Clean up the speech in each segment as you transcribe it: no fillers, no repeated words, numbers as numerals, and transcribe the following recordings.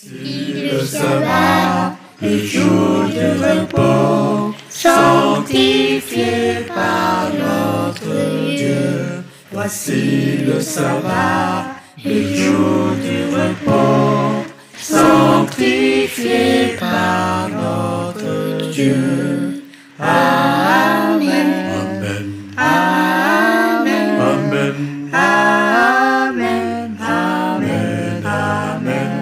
Le sabbat, le jour de repos, sanctifié par notre Dieu. Voici le sabbat, le jour du repos, sanctifié par notre Dieu. Amen. Amen. Amen. Amen. Amen. Amen. Amen. Amen.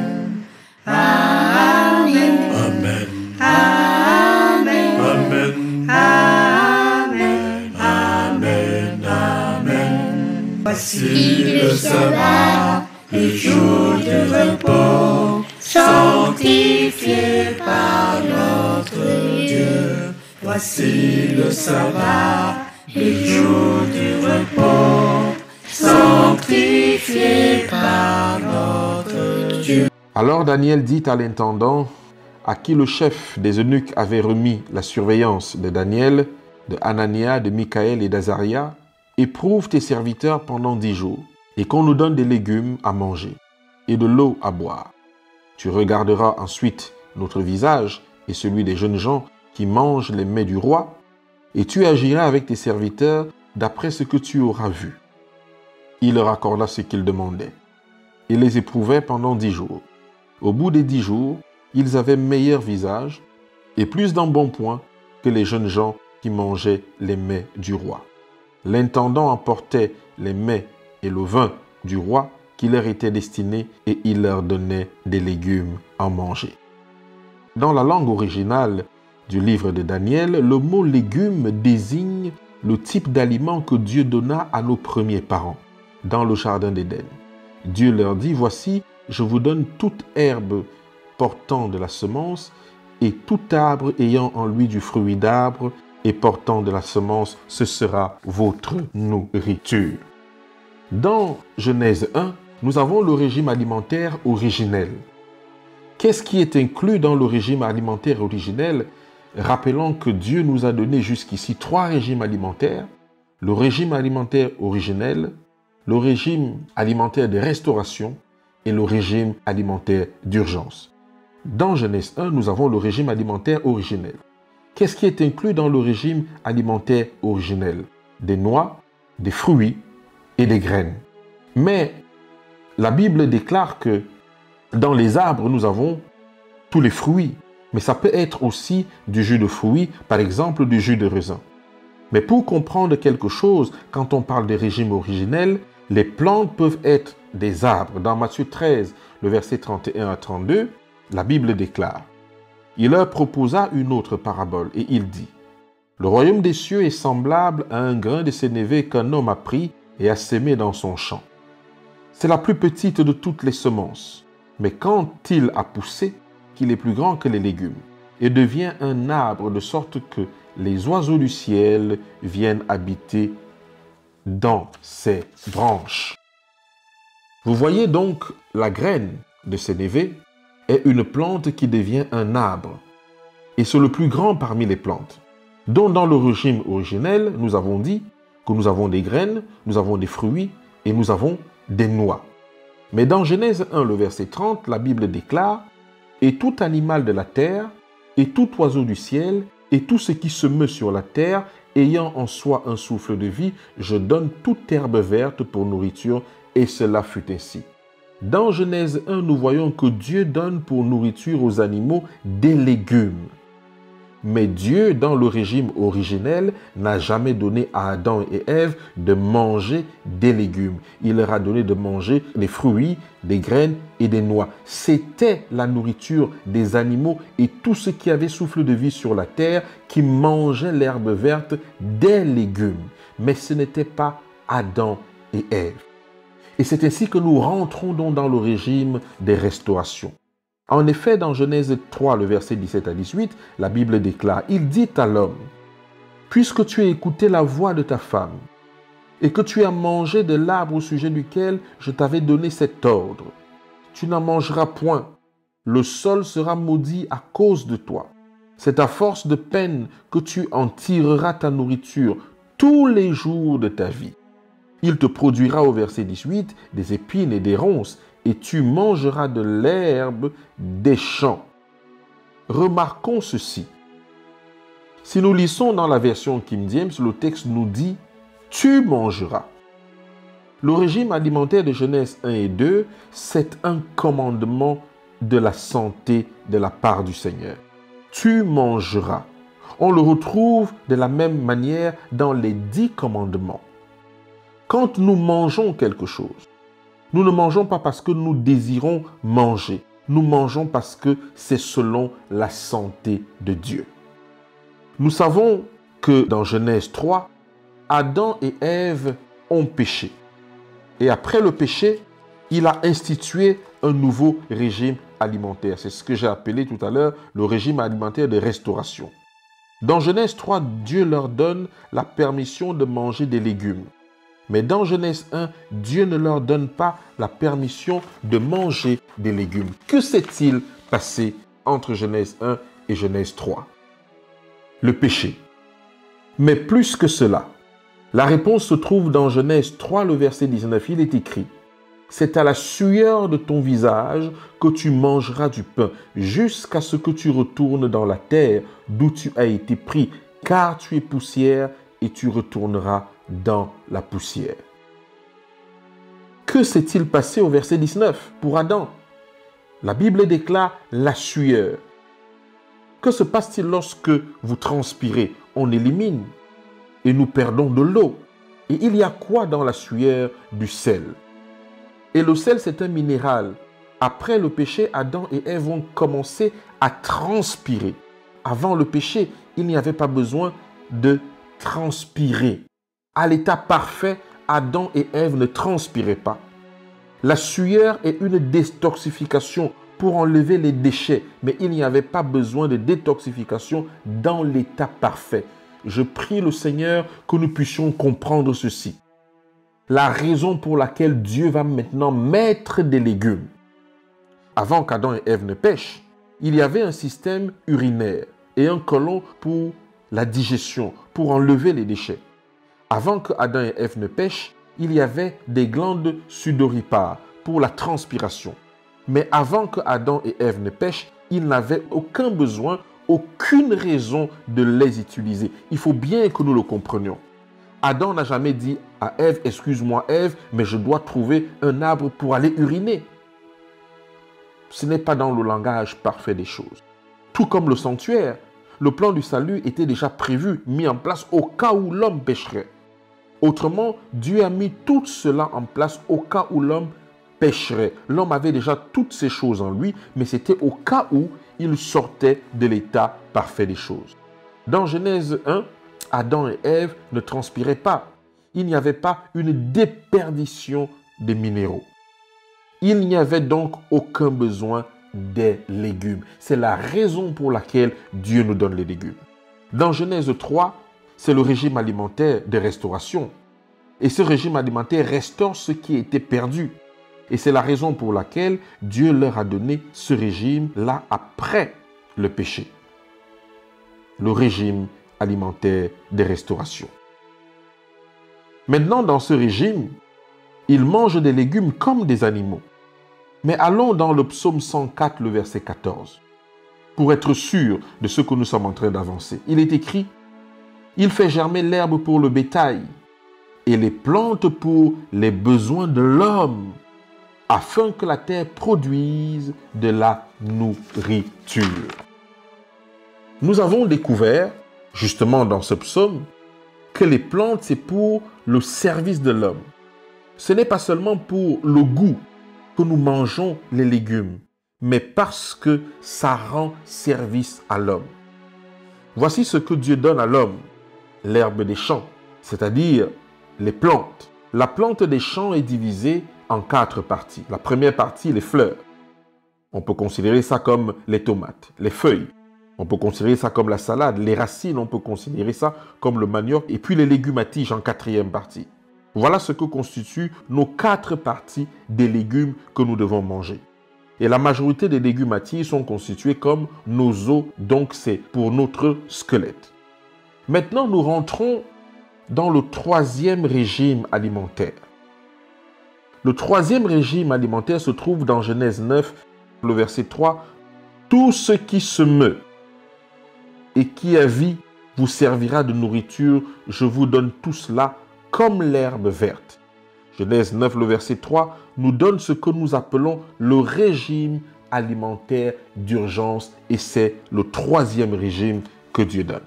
Amen. Amen. Amen. Amen. Voici le sabbat, le jour de repos, sanctifié par notre Dieu. Voici le sabbat, le jour du repos, sanctifié par notre Dieu. Alors Daniel dit à l'intendant, à qui le chef des eunuques avait remis la surveillance de Daniel, de Hanania, de Michaël et d'Azaria, éprouve tes serviteurs pendant 10 jours, et qu'on nous donne des légumes à manger et de l'eau à boire. Tu regarderas ensuite notre visage et celui des jeunes gens qui mangent les mets du roi, et tu agiras avec tes serviteurs d'après ce que tu auras vu. Il leur accorda ce qu'ils demandaient, et les éprouvait pendant 10 jours. Au bout des 10 jours, ils avaient meilleur visage et plus d'embonpoint que les jeunes gens qui mangeaient les mets du roi. L'intendant emportait les mets et le vin du roi qui leur étaient destinés et il leur donnait des légumes à manger. Dans la langue originale du livre de Daniel, le mot légumes désigne le type d'aliment que Dieu donna à nos premiers parents dans le jardin d'Éden. Dieu leur dit, voici, je vous donne toute herbe portant de la semence et tout arbre ayant en lui du fruit d'arbre et portant de la semence, ce sera votre nourriture. Dans Genèse 1, nous avons le régime alimentaire originel. Qu'est-ce qui est inclus dans le régime alimentaire originel? Rappelons que Dieu nous a donné jusqu'ici 3 régimes alimentaires. Le régime alimentaire originel, le régime alimentaire de restauration et le régime alimentaire d'urgence. Dans Genèse 1, nous avons le régime alimentaire originel. Qu'est-ce qui est inclus dans le régime alimentaire originel? Des noix, des fruits et des graines. Mais la Bible déclare que dans les arbres, nous avons tous les fruits. Mais ça peut être aussi du jus de fruits, par exemple du jus de raisin. Mais pour comprendre quelque chose, quand on parle de régime originel, les plantes peuvent être des arbres. Dans Matthieu 13, le verset 31 à 32, la Bible déclare, « Il leur proposa une autre parabole et il dit, « Le royaume des cieux est semblable à un grain de sénévé qu'un homme a pris et a sémé dans son champ. C'est la plus petite de toutes les semences, mais quand il a poussé, qu'il est plus grand que les légumes, et devient un arbre de sorte que les oiseaux du ciel viennent habiter dans ses branches. » Vous voyez donc, la graine de sénévé est une plante qui devient un arbre, et c'est le plus grand parmi les plantes. Donc dans le régime originel, nous avons dit que nous avons des graines, nous avons des fruits et nous avons des noix. Mais dans Genèse 1, le verset 30, la Bible déclare « Et tout animal de la terre, et tout oiseau du ciel, et tout ce qui se meut sur la terre, ayant en soi un souffle de vie, je donne toute herbe verte pour nourriture, et cela fut ainsi. » Dans Genèse 1, nous voyons que Dieu donne pour nourriture aux animaux des légumes. Mais Dieu, dans le régime originel, n'a jamais donné à Adam et Ève de manger des légumes. Il leur a donné de manger des fruits, des graines et des noix. C'était la nourriture des animaux et tout ce qui avait souffle de vie sur la terre qui mangeait l'herbe verte des légumes. Mais ce n'était pas Adam et Ève. Et c'est ainsi que nous rentrons donc dans le régime des restaurations. En effet, dans Genèse 3, le verset 17 à 18, la Bible déclare, « Il dit à l'homme, puisque tu as écouté la voix de ta femme, et que tu as mangé de l'arbre au sujet duquel je t'avais donné cet ordre, tu n'en mangeras point, le sol sera maudit à cause de toi. C'est à force de peine que tu en tireras ta nourriture tous les jours de ta vie. Il te produira, au verset 18, des épines et des ronces, et tu mangeras de l'herbe des champs. Remarquons ceci. Si nous lisons dans la version King James, le texte nous dit « tu mangeras ». Le régime alimentaire de Genèse 1 et 2, c'est un commandement de la santé de la part du Seigneur. Tu mangeras. On le retrouve de la même manière dans les 10 commandements. Quand nous mangeons quelque chose, nous ne mangeons pas parce que nous désirons manger. Nous mangeons parce que c'est selon la santé de Dieu. Nous savons que dans Genèse 3, Adam et Ève ont péché. Et après le péché, il a institué un nouveau régime alimentaire. C'est ce que j'ai appelé tout à l'heure le régime alimentaire de restauration. Dans Genèse 3, Dieu leur donne la permission de manger des légumes. Mais dans Genèse 1, Dieu ne leur donne pas la permission de manger des légumes. Que s'est-il passé entre Genèse 1 et Genèse 3? Le péché. Mais plus que cela, la réponse se trouve dans Genèse 3, le verset 19. Il est écrit « C'est à la sueur de ton visage que tu mangeras du pain, jusqu'à ce que tu retournes dans la terre d'où tu as été pris, car tu es poussière et tu retourneras dans la poussière. » Que s'est-il passé au verset 19 pour Adam? La Bible déclare la sueur. Que se passe-t-il lorsque vous transpirez? On élimine et nous perdons de l'eau. Et il y a quoi dans la sueur? Du sel. Et le sel, c'est un minéral. Après le péché, Adam et Ève ont commencé à transpirer. Avant le péché, il n'y avait pas besoin de transpirer. À l'état parfait, Adam et Ève ne transpiraient pas. La sueur est une détoxification pour enlever les déchets, mais il n'y avait pas besoin de détoxification dans l'état parfait. Je prie le Seigneur que nous puissions comprendre ceci. La raison pour laquelle Dieu va maintenant mettre des légumes. Avant qu'Adam et Ève ne pêchent, il y avait un système urinaire et un côlon pour la digestion, pour enlever les déchets. Avant que Adam et Ève ne pêchent, il y avait des glandes sudoripares pour la transpiration. Mais avant que Adam et Ève ne pêchent, ils n'avaient aucun besoin, aucune raison de les utiliser. Il faut bien que nous le comprenions. Adam n'a jamais dit à Ève, excuse-moi Ève, mais je dois trouver un arbre pour aller uriner. Ce n'est pas dans le langage parfait des choses. Tout comme le sanctuaire, le plan du salut était déjà prévu, mis en place au cas où l'homme pécherait. Autrement, Dieu a mis tout cela en place au cas où l'homme pécherait. L'homme avait déjà toutes ces choses en lui, mais c'était au cas où il sortait de l'état parfait des choses. Dans Genèse 1, Adam et Ève ne transpiraient pas. Il n'y avait pas une déperdition des minéraux. Il n'y avait donc aucun besoin des légumes. C'est la raison pour laquelle Dieu nous donne les légumes. Dans Genèse 3, c'est le régime alimentaire de restauration. Et ce régime alimentaire restaure ce qui était perdu. Et c'est la raison pour laquelle Dieu leur a donné ce régime-là après le péché. Le régime alimentaire de restauration. Maintenant, dans ce régime, ils mangent des légumes comme des animaux. Mais allons dans le psaume 104, le verset 14, pour être sûr de ce que nous sommes en train d'avancer. Il est écrit « Il fait germer l'herbe pour le bétail et les plantes pour les besoins de l'homme, afin que la terre produise de la nourriture. » Nous avons découvert, justement dans ce psaume, que les plantes, c'est pour le service de l'homme. Ce n'est pas seulement pour le goût que nous mangeons les légumes, mais parce que ça rend service à l'homme. Voici ce que Dieu donne à l'homme, l'herbe des champs, c'est-à-dire les plantes. La plante des champs est divisée en 4 parties. La première partie, les fleurs. On peut considérer ça comme les tomates, les feuilles. On peut considérer ça comme la salade, les racines, on peut considérer ça comme le manioc, et puis les légumes à tiges en 4e partie. Voilà ce que constituent nos 4 parties des légumes que nous devons manger. Et la majorité des légumes à tiges sont constitués comme nos os, donc c'est pour notre squelette. Maintenant, nous rentrons dans le 3e régime alimentaire. Le troisième régime alimentaire se trouve dans Genèse 9, le verset 3. « Tout ce qui se meut et qui a vie vous servira de nourriture. Je vous donne tout cela comme l'herbe verte. » Genèse 9, le verset 3, nous donne ce que nous appelons le régime alimentaire d'urgence et c'est le troisième régime que Dieu donne.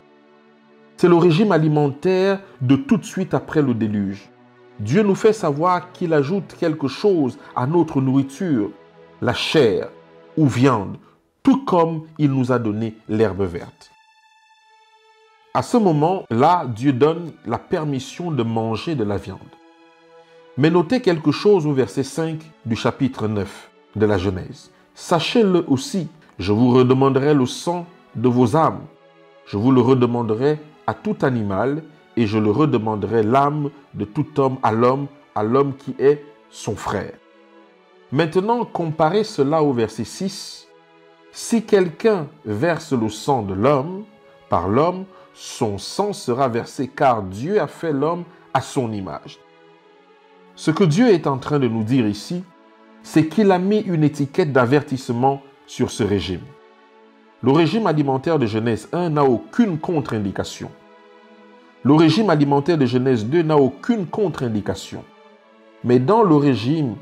C'est le régime alimentaire de tout de suite après le déluge. Dieu nous fait savoir qu'il ajoute quelque chose à notre nourriture, la chair ou viande, tout comme il nous a donné l'herbe verte. À ce moment-là, Dieu donne la permission de manger de la viande. Mais notez quelque chose au verset 5 du chapitre 9 de la Genèse. Sachez-le aussi, je vous redemanderai le sang de vos âmes. Je vous le redemanderai à tout animal et je le redemanderai l'âme de tout homme à l'homme qui est son frère. Maintenant, comparez cela au verset 6. Si quelqu'un verse le sang de l'homme, par l'homme, son sang sera versé car Dieu a fait l'homme à son image. Ce que Dieu est en train de nous dire ici, c'est qu'il a mis une étiquette d'avertissement sur ce régime. Le régime alimentaire de Genèse 1 n'a aucune contre-indication. Le régime alimentaire de Genèse 2 n'a aucune contre-indication. Mais dans le régime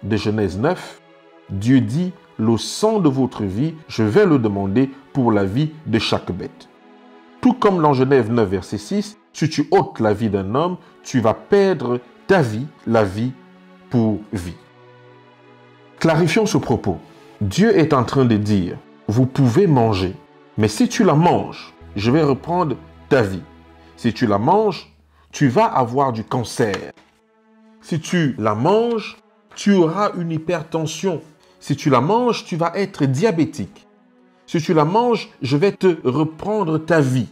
de Genèse 9, Dieu dit « Le sang de votre vie, je vais le demander pour la vie de chaque bête. » Tout comme dans Genèse 9, verset 6, si tu ôtes la vie d'un homme, tu vas perdre ta vie, la vie pour vie. Clarifions ce propos. Dieu est en train de dire, vous pouvez manger, mais si tu la manges, je vais reprendre ta vie. Si tu la manges, tu vas avoir du cancer. Si tu la manges, tu auras une hypertension. Si tu la manges, tu vas être diabétique. Si tu la manges, je vais te reprendre ta vie.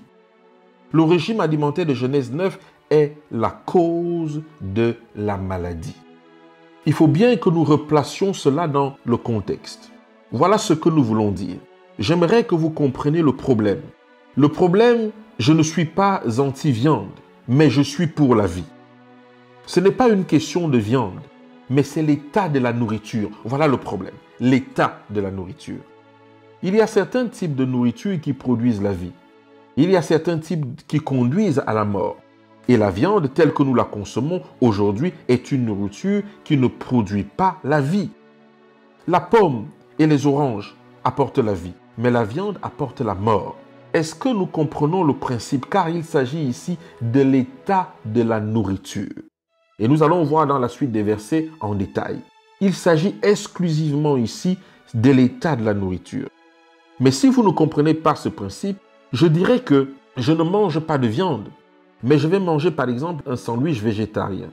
Le régime alimentaire de Genèse 9 est la cause de la maladie. Il faut bien que nous replacions cela dans le contexte. Voilà ce que nous voulons dire. J'aimerais que vous compreniez le problème. Le problème, je ne suis pas anti-viande, mais je suis pour la vie. Ce n'est pas une question de viande, mais c'est l'état de la nourriture. Voilà le problème, l'état de la nourriture. Il y a certains types de nourriture qui produisent la vie. Il y a certains types qui conduisent à la mort. Et la viande, telle que nous la consommons aujourd'hui, est une nourriture qui ne produit pas la vie. La pomme et les oranges apportent la vie, mais la viande apporte la mort. Est-ce que nous comprenons le principe? Car il s'agit ici de l'état de la nourriture. Et nous allons voir dans la suite des versets en détail. Il s'agit exclusivement ici de l'état de la nourriture. Mais si vous ne comprenez pas ce principe, je dirais que je ne mange pas de viande, mais je vais manger par exemple un sandwich végétarien.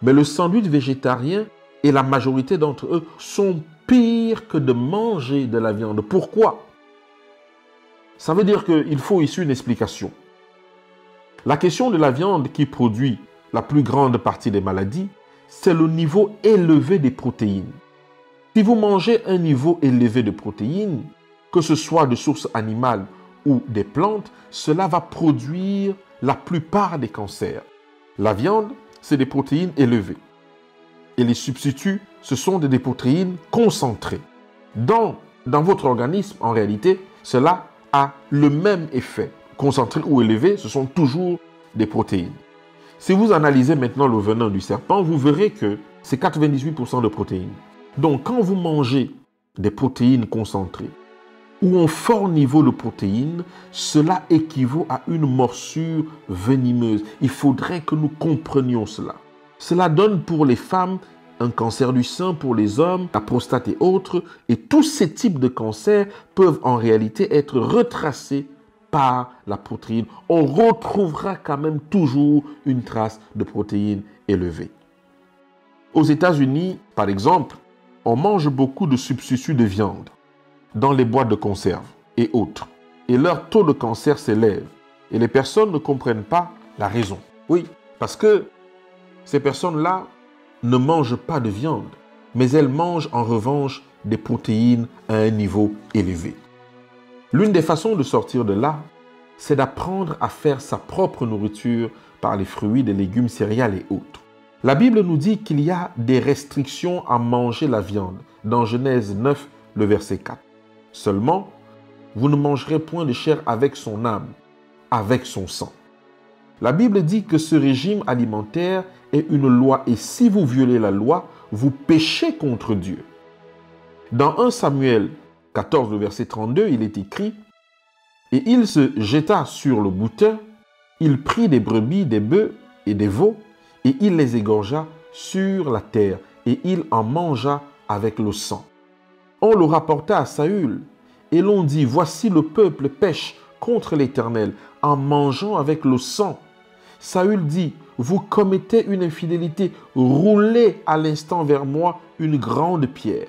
Mais le sandwich végétarien et la majorité d'entre eux sont pires que de manger de la viande. Pourquoi? Ça veut dire qu'il faut ici une explication. La question de la viande qui produit la plus grande partie des maladies, c'est le niveau élevé des protéines. Si vous mangez un niveau élevé de protéines, que ce soit de source animale ou des plantes, cela va produire la plupart des cancers. La viande, c'est des protéines élevées. Et les substituts, ce sont des protéines concentrées. Dans votre organisme, en réalité, cela a le même effet. Concentré ou élevé, ce sont toujours des protéines. Si vous analysez maintenant le venin du serpent, vous verrez que c'est 98% de protéines. Donc, quand vous mangez des protéines concentrées ou un fort niveau de protéines, cela équivaut à une morsure venimeuse. Il faudrait que nous comprenions cela. Cela donne pour les femmes un cancer du sein, pour les hommes, la prostate et autres. Et tous ces types de cancers peuvent en réalité être retracés par la protéine. On retrouvera quand même toujours une trace de protéines élevée. Aux États-Unis, par exemple, on mange beaucoup de substituts de viande dans les boîtes de conserve et autres. Et leur taux de cancer s'élève. Et les personnes ne comprennent pas la raison. Oui, parce que ces personnes-là ne mangent pas de viande, mais elles mangent en revanche des protéines à un niveau élevé. L'une des façons de sortir de là, c'est d'apprendre à faire sa propre nourriture par les fruits, des légumes, céréales et autres. La Bible nous dit qu'il y a des restrictions à manger la viande. Dans Genèse 9, le verset 4. Seulement, vous ne mangerez point de chair avec son âme, avec son sang. La Bible dit que ce régime alimentaire est une loi et si vous violez la loi, vous péchez contre Dieu. Dans 1 Samuel 14, le verset 32, il est écrit « Et il se jeta sur le boutin, il prit des brebis, des bœufs et des veaux, et il les égorgea sur la terre, et il en mangea avec le sang. On le rapporta à Saül, et l'on dit « Voici le peuple pêche contre l'Éternel en mangeant avec le sang. » Saül dit « Vous commettez une infidélité, roulez à l'instant vers moi une grande pierre. »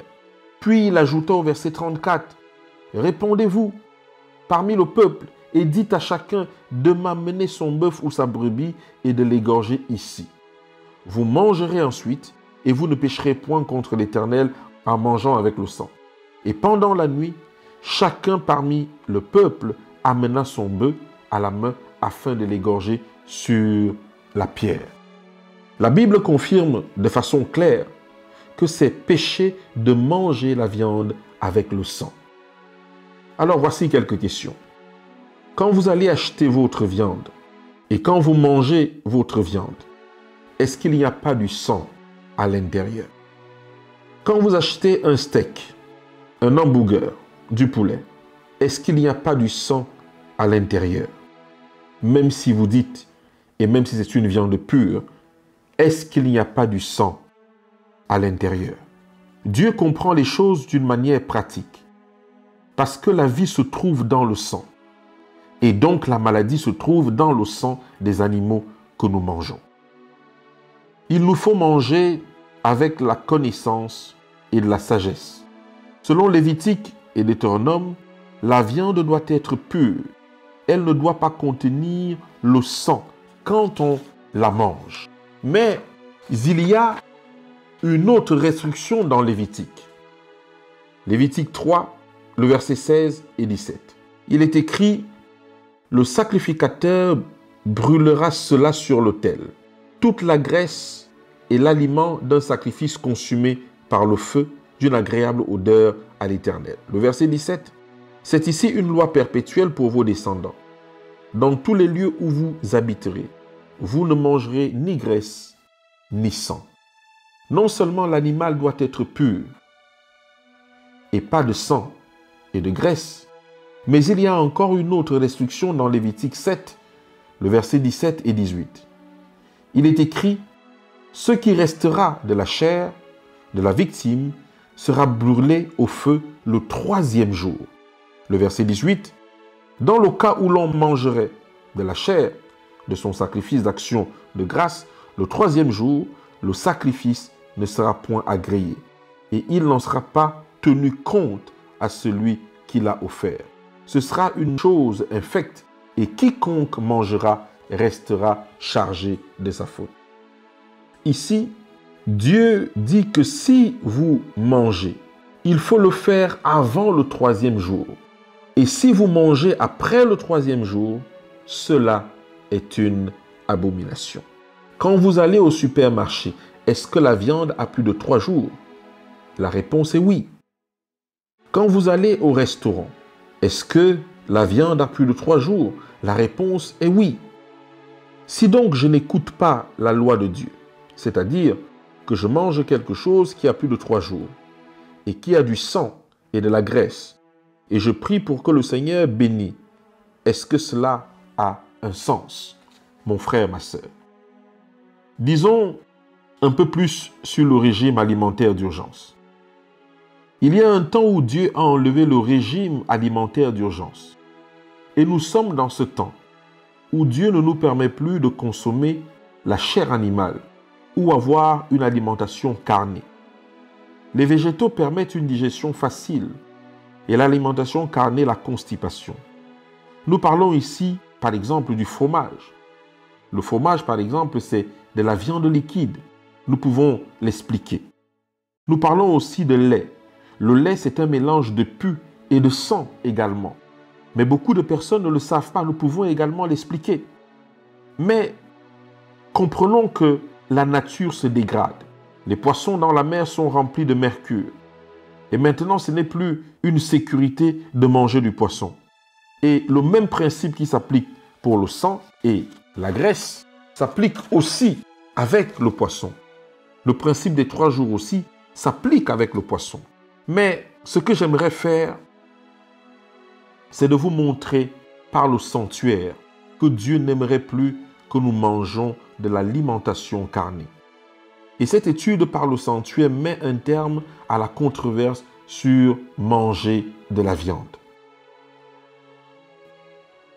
Puis il ajouta au verset 34, « Répondez-vous parmi le peuple et dites à chacun de m'amener son bœuf ou sa brebis et de l'égorger ici. Vous mangerez ensuite et vous ne pécherez point contre l'Éternel en mangeant avec le sang. » Et pendant la nuit, chacun parmi le peuple amena son bœuf à la main afin de l'égorger sur la pierre. La Bible confirme de façon claire que c'est péché de manger la viande avec le sang. Alors voici quelques questions. Quand vous allez acheter votre viande et quand vous mangez votre viande, est-ce qu'il n'y a pas du sang à l'intérieur? Quand vous achetez un steak, un hamburger, du poulet, est-ce qu'il n'y a pas du sang à l'intérieur? Même si vous dites, et même si c'est une viande pure, est-ce qu'il n'y a pas du sang à l'intérieur? Dieu comprend les choses d'une manière pratique, parce que la vie se trouve dans le sang, et donc la maladie se trouve dans le sang des animaux que nous mangeons. Il nous faut manger avec la connaissance et de la sagesse. Selon Lévitique et Deutéronome, la viande doit être pure. Elle ne doit pas contenir le sang quand on la mange. Mais il y a une autre restriction dans Lévitique. Lévitique 3, le verset 16 et 17. Il est écrit « Le sacrificateur brûlera cela sur l'autel. Toute la graisse est l'aliment d'un sacrifice consumé par le feu d'une agréable odeur à l'Éternel. » Le verset 17. C'est ici une loi perpétuelle pour vos descendants. Dans tous les lieux où vous habiterez, vous ne mangerez ni graisse ni sang. Non seulement l'animal doit être pur et pas de sang et de graisse, mais il y a encore une autre restriction dans Lévitique 7, le verset 17 et 18. Il est écrit « Ce qui restera de la chair de la victime sera brûlé au feu le 3e jour. » Le verset 18. « Dans le cas où l'on mangerait de la chair de son sacrifice d'action de grâce, le 3e jour, le sacrifice ne sera point agréé, et il n'en sera pas tenu compte à celui qui l'a offert. Ce sera une chose infecte, et quiconque mangera restera chargé de sa faute. » Ici, Dieu dit que si vous mangez, il faut le faire avant le 3e jour. Et si vous mangez après le 3e jour, cela est une abomination. Quand vous allez au supermarché, est-ce que la viande a plus de 3 jours? La réponse est oui. Quand vous allez au restaurant, est-ce que la viande a plus de 3 jours? La réponse est oui. Si donc je n'écoute pas la loi de Dieu, c'est-à-dire que je mange quelque chose qui a plus de 3 jours et qui a du sang et de la graisse, et je prie pour que le Seigneur bénisse, est-ce que cela a un sens, mon frère, ma sœur? Disons un peu plus sur le régime alimentaire d'urgence. Il y a un temps où Dieu a enlevé le régime alimentaire d'urgence. Et nous sommes dans ce temps où Dieu ne nous permet plus de consommer la chair animale ou avoir une alimentation carnée. Les végétaux permettent une digestion facile et l'alimentation carnée la constipation. Nous parlons ici, par exemple, du fromage. Le fromage, par exemple, c'est de la viande liquide. Nous pouvons l'expliquer. Nous parlons aussi de lait. Le lait, c'est un mélange de pus et de sang également. Mais beaucoup de personnes ne le savent pas. Nous pouvons également l'expliquer. Mais comprenons que la nature se dégrade. Les poissons dans la mer sont remplis de mercure. Et maintenant, ce n'est plus une sécurité de manger du poisson. Et le même principe qui s'applique pour le sang et la graisse s'applique aussi avec le poisson. Le principe des 3 jours aussi s'applique avec le poisson. Mais ce que j'aimerais faire, c'est de vous montrer par le sanctuaire que Dieu n'aimerait plus que nous mangeons de l'alimentation carnée. Et cette étude par le sanctuaire met un terme à la controverse sur manger de la viande.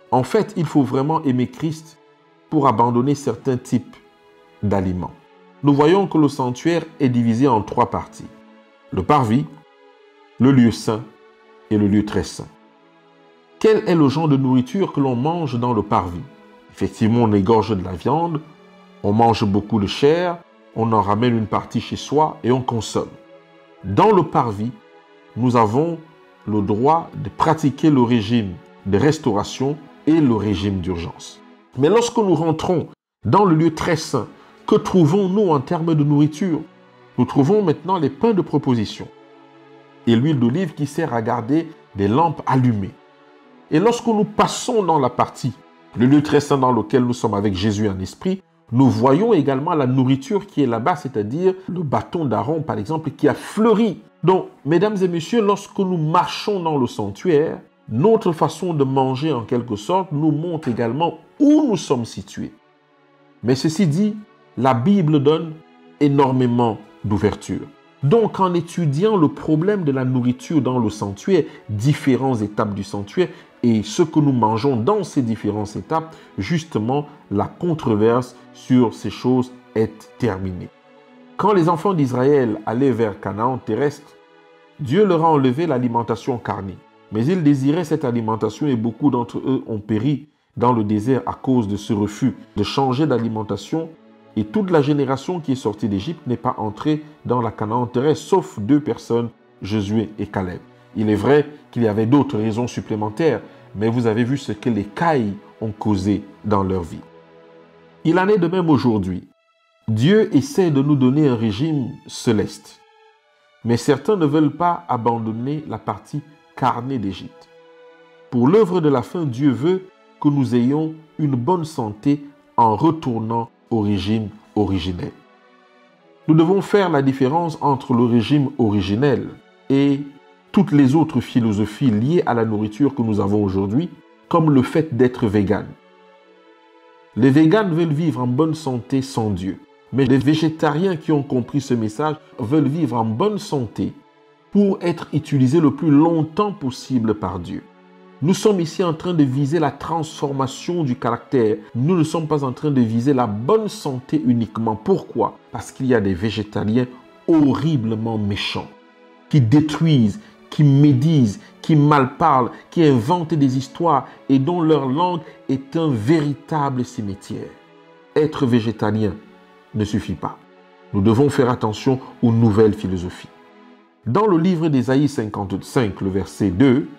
En fait, il faut vraiment aimer Christ pour abandonner certains types d'aliments. Nous voyons que le sanctuaire est divisé en 3 parties. Le parvis, le lieu saint et le lieu très saint. Quel est le genre de nourriture que l'on mange dans le parvis? Effectivement, on égorge de la viande, on mange beaucoup de chair, on en ramène une partie chez soi et on consomme. Dans le parvis, nous avons le droit de pratiquer le régime de restauration et le régime d'urgence. Mais lorsque nous rentrons dans le lieu très saint, que trouvons-nous en termes de nourriture? Nous trouvons maintenant les pains de proposition et l'huile d'olive qui sert à garder des lampes allumées. Et lorsque nous passons dans la partie, le lieu très saint dans lequel nous sommes avec Jésus en esprit, nous voyons également la nourriture qui est là-bas, c'est-à-dire le bâton d'Aaron, par exemple, qui a fleuri. Donc, mesdames et messieurs, lorsque nous marchons dans le sanctuaire, notre façon de manger, en quelque sorte, nous montre également où nous sommes situés. Mais ceci dit, la Bible donne énormément d'ouverture. Donc, en étudiant le problème de la nourriture dans le sanctuaire, différentes étapes du sanctuaire et ce que nous mangeons dans ces différentes étapes, justement, la controverse sur ces choses est terminée. Quand les enfants d'Israël allaient vers Canaan terrestre, Dieu leur a enlevé l'alimentation carnée. Mais ils désiraient cette alimentation et beaucoup d'entre eux ont péri dans le désert à cause de ce refus de changer d'alimentation. Et toute la génération qui est sortie d'Égypte n'est pas entrée dans la Canaan terrestre, sauf 2 personnes, Josué et Caleb. Il est vrai qu'il y avait d'autres raisons supplémentaires, mais vous avez vu ce que les cailles ont causé dans leur vie. Il en est de même aujourd'hui. Dieu essaie de nous donner un régime céleste. Mais certains ne veulent pas abandonner la partie carnée d'Égypte. Pour l'œuvre de la fin, Dieu veut que nous ayons une bonne santé en retournant au régime originel. Nous devons faire la différence entre le régime originel et toutes les autres philosophies liées à la nourriture que nous avons aujourd'hui, comme le fait d'être vegan. Les véganes veulent vivre en bonne santé sans Dieu. Mais les végétariens qui ont compris ce message veulent vivre en bonne santé pour être utilisés le plus longtemps possible par Dieu. Nous sommes ici en train de viser la transformation du caractère. Nous ne sommes pas en train de viser la bonne santé uniquement. Pourquoi? Parce qu'il y a des végétariens horriblement méchants, qui détruisent, qui médisent, qui malparlent, qui inventent des histoires et dont leur langue est un véritable cimetière. Être végétalien ne suffit pas. Nous devons faire attention aux nouvelles philosophies. Dans le livre d'Ésaïe 55, le verset 2,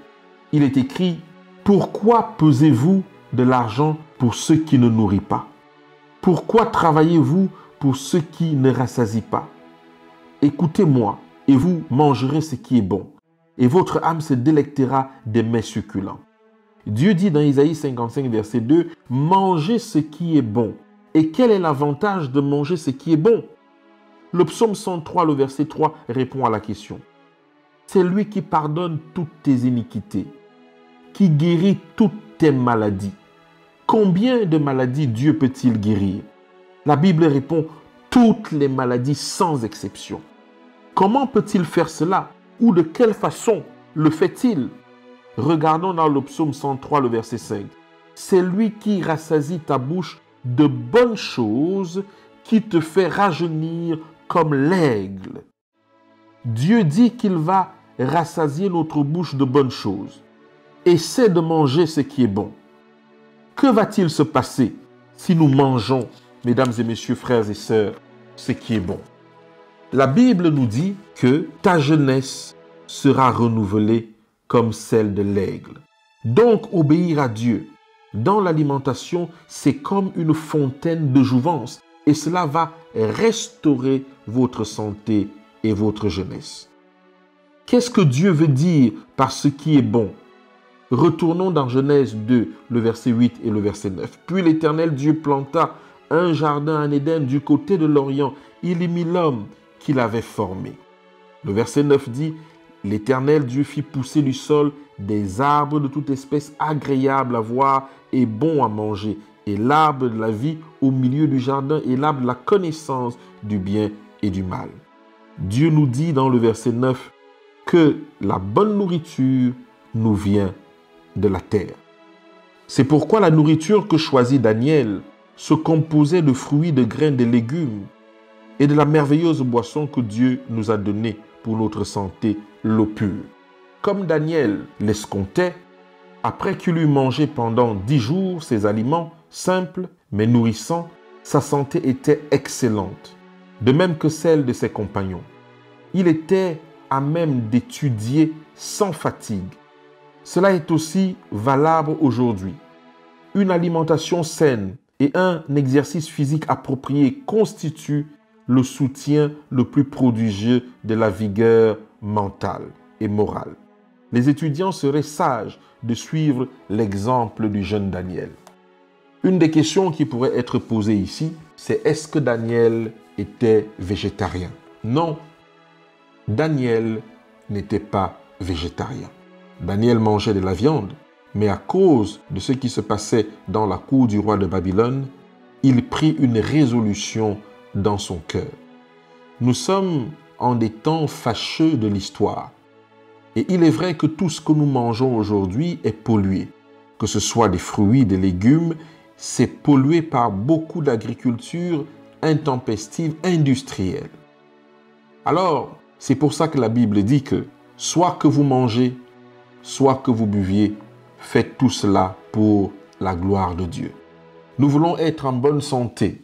il est écrit « Pourquoi pesez-vous de l'argent pour ceux qui ne nourrissent pas? Pourquoi travaillez-vous pour ceux qui ne rassasient pas? Écoutez-moi, et vous mangerez ce qui est bon, et votre âme se délectera des mets succulents. » Dieu dit dans Ésaïe 55, verset 2, « Mangez ce qui est bon. » Et quel est l'avantage de manger ce qui est bon? Le psaume 103, le verset 3, répond à la question. C'est lui qui pardonne toutes tes iniquités, qui guérit toutes tes maladies. Combien de maladies Dieu peut-il guérir? La Bible répond toutes les maladies sans exception. Comment peut-il faire cela? Ou de quelle façon le fait-il? Regardons dans le psaume 103, le verset 5. C'est lui qui rassasie ta bouche de bonnes choses, qui te fait rajeunir comme l'aigle. Dieu dit qu'il va rassasier notre bouche de bonnes choses. Essaie de manger ce qui est bon. Que va-t-il se passer si nous mangeons, mesdames et messieurs, frères et sœurs, ce qui est bon? La Bible nous dit que ta jeunesse sera renouvelée comme celle de l'aigle. Donc, obéir à Dieu dans l'alimentation, c'est comme une fontaine de jouvence. et cela va restaurer votre santé et votre jeunesse. Qu'est-ce que Dieu veut dire par ce qui est bon? Retournons dans Genèse 2, le verset 8 et le verset 9. « Puis l'Éternel Dieu planta un jardin en Éden du côté de l'Orient. Il y mit l'homme qu'il avait formé. » Le verset 9 dit « L'Éternel Dieu fit pousser du sol des arbres de toute espèce agréables à voir et bons à manger, et l'arbre de la vie au milieu du jardin et l'arbre de la connaissance du bien et du mal. » Dieu nous dit dans le verset 9 que la bonne nourriture nous vient de la terre. C'est pourquoi la nourriture que choisit Daniel se composait de fruits, de grains, de légumes et de la merveilleuse boisson que Dieu nous a donnée pour notre santé, l'eau pure. Comme Daniel l'escomptait, après qu'il eut mangé pendant 10 jours ces aliments simples mais nourrissants, sa santé était excellente, de même que celle de ses compagnons. Il était à même d'étudier sans fatigue. Cela est aussi valable aujourd'hui. Une alimentation saine et un exercice physique approprié constituent le soutien le plus prodigieux de la vigueur mentale et morale. Les étudiants seraient sages de suivre l'exemple du jeune Daniel. Une des questions qui pourrait être posée ici, c'est est-ce que Daniel était végétarien? Non, Daniel n'était pas végétarien. Daniel mangeait de la viande, mais à cause de ce qui se passait dans la cour du roi de Babylone, il prit une résolution dans son cœur. Nous sommes en des temps fâcheux de l'histoire. Et il est vrai que tout ce que nous mangeons aujourd'hui est pollué. Que ce soit des fruits, des légumes, c'est pollué par beaucoup d'agriculture intempestive, industrielle. Alors, c'est pour ça que la Bible dit que soit que vous mangez, soit que vous buviez, faites tout cela pour la gloire de Dieu. Nous voulons être en bonne santé,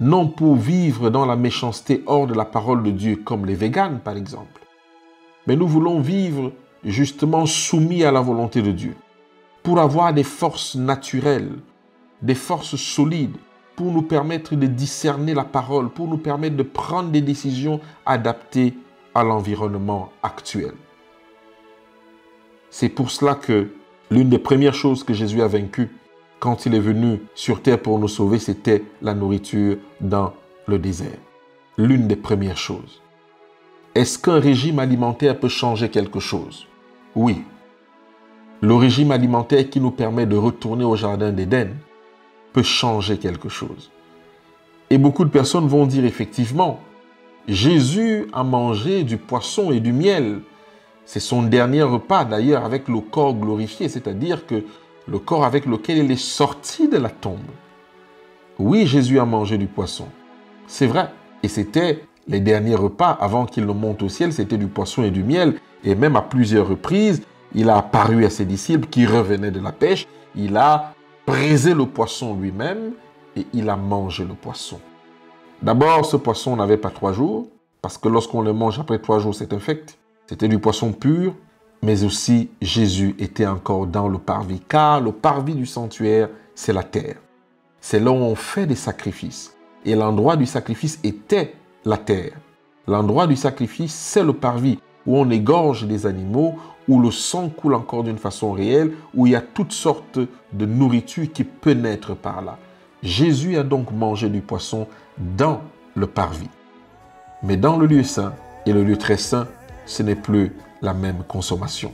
non pour vivre dans la méchanceté hors de la parole de Dieu, comme les véganes par exemple, mais nous voulons vivre justement soumis à la volonté de Dieu, pour avoir des forces naturelles, des forces solides, pour nous permettre de discerner la parole, pour nous permettre de prendre des décisions adaptées à l'environnement actuel. C'est pour cela que l'une des premières choses que Jésus a vaincues quand il est venu sur terre pour nous sauver, c'était la nourriture dans le désert. L'une des premières choses. Est-ce qu'un régime alimentaire peut changer quelque chose? Oui. Le régime alimentaire qui nous permet de retourner au jardin d'Éden peut changer quelque chose. Et beaucoup de personnes vont dire effectivement, Jésus a mangé du poisson et du miel. C'est son dernier repas d'ailleurs avec le corps glorifié, c'est-à-dire que le corps avec lequel il est sorti de la tombe. Oui, Jésus a mangé du poisson. C'est vrai. Et c'était les derniers repas avant qu'il ne monte au ciel, c'était du poisson et du miel. Et même à plusieurs reprises, il a apparu à ses disciples qui revenaient de la pêche. Il a brisé le poisson lui-même et il a mangé le poisson. D'abord, ce poisson n'avait pas 3 jours, parce que lorsqu'on le mange après 3 jours, c'est infect. C'était du poisson pur, mais aussi Jésus était encore dans le parvis, car le parvis du sanctuaire, c'est la terre. C'est là où on fait des sacrifices. Et l'endroit du sacrifice était la terre. L'endroit du sacrifice, c'est le parvis, où on égorge des animaux, où le sang coule encore d'une façon réelle, où il y a toutes sortes de nourriture qui peut naître par là. Jésus a donc mangé du poisson dans le parvis. Mais dans le lieu saint et le lieu très saint, ce n'est plus la même consommation.